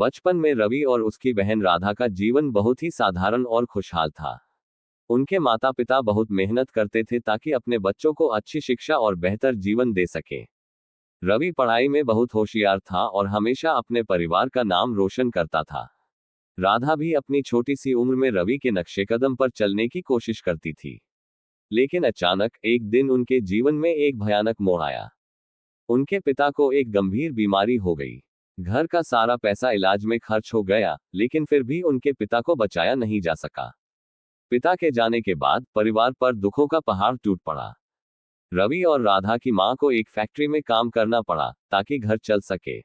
बचपन में रवि और उसकी बहन राधा का जीवन बहुत ही साधारण और खुशहाल था। उनके माता पिता बहुत मेहनत करते थे ताकि अपने बच्चों को अच्छी शिक्षा और बेहतर जीवन दे सके। रवि पढ़ाई में बहुत होशियार था और हमेशा अपने परिवार का नाम रोशन करता था। राधा भी अपनी छोटी सी उम्र में रवि के नक्शे कदम पर चलने की कोशिश करती थी। लेकिन अचानक एक दिन उनके जीवन में एक भयानक मोड़ आया। उनके पिता को एक गंभीर बीमारी हो गई। घर का सारा पैसा इलाज में खर्च हो गया, लेकिन फिर भी उनके पिता को बचाया नहीं जा सका। पिता के जाने के बाद परिवार पर दुखों का पहाड़ टूट पड़ा। रवि और राधा की मां को एक फैक्ट्री में काम करना पड़ा ताकि घर चल सके।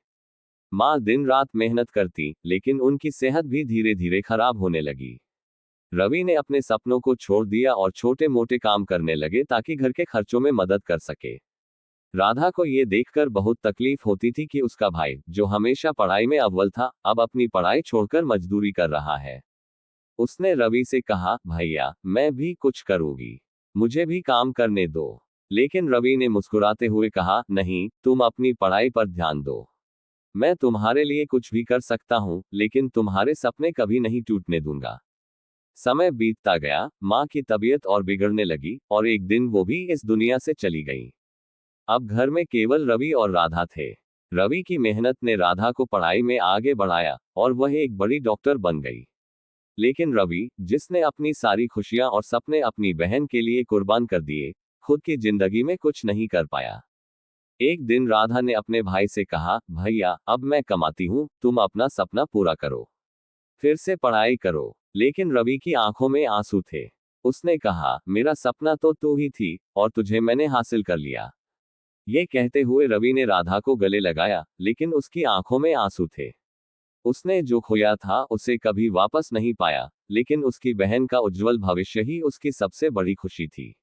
मां दिन रात मेहनत करती, लेकिन उनकी सेहत भी धीरे धीरे खराब होने लगी। रवि ने अपने सपनों को छोड़ दिया और छोटे मोटे काम करने लगे ताकि घर के खर्चों में मदद कर सके। राधा को ये देखकर बहुत तकलीफ होती थी कि उसका भाई, जो हमेशा पढ़ाई में अव्वल था, अब अपनी पढ़ाई छोड़कर मजदूरी कर रहा है। उसने रवि से कहा, भैया, मैं भी कुछ करूंगी, मुझे भी काम करने दो। लेकिन रवि ने मुस्कुराते हुए कहा, नहीं, तुम अपनी पढ़ाई पर ध्यान दो। मैं तुम्हारे लिए कुछ भी कर सकता हूं, लेकिन तुम्हारे सपने कभी नहीं टूटने दूंगा। समय बीतता गया, मां की तबीयत और बिगड़ने लगी और एक दिन वो भी इस दुनिया से चली गई। अब घर में केवल रवि और राधा थे। रवि की मेहनत ने राधा को पढ़ाई में आगे बढ़ाया और वह एक बड़ी डॉक्टर बन गई। लेकिन रवि, जिसने अपनी सारी खुशियां और सपने अपनी बहन के लिए कुर्बान कर दिए, खुद की जिंदगी में कुछ नहीं कर पाया। एक दिन राधा ने अपने भाई से कहा, भैया, अब मैं कमाती हूं, तुम अपना सपना पूरा करो, फिर से पढ़ाई करो। लेकिन रवि की आंखों में आंसू थे। उसने कहा, मेरा सपना तो तू ही थी और तुझे मैंने हासिल कर लिया। ये कहते हुए रवि ने राधा को गले लगाया, लेकिन उसकी आंखों में आंसू थे। उसने जो खोया था उसे कभी वापस नहीं पाया, लेकिन उसकी बहन का उज्जवल भविष्य ही उसकी सबसे बड़ी खुशी थी।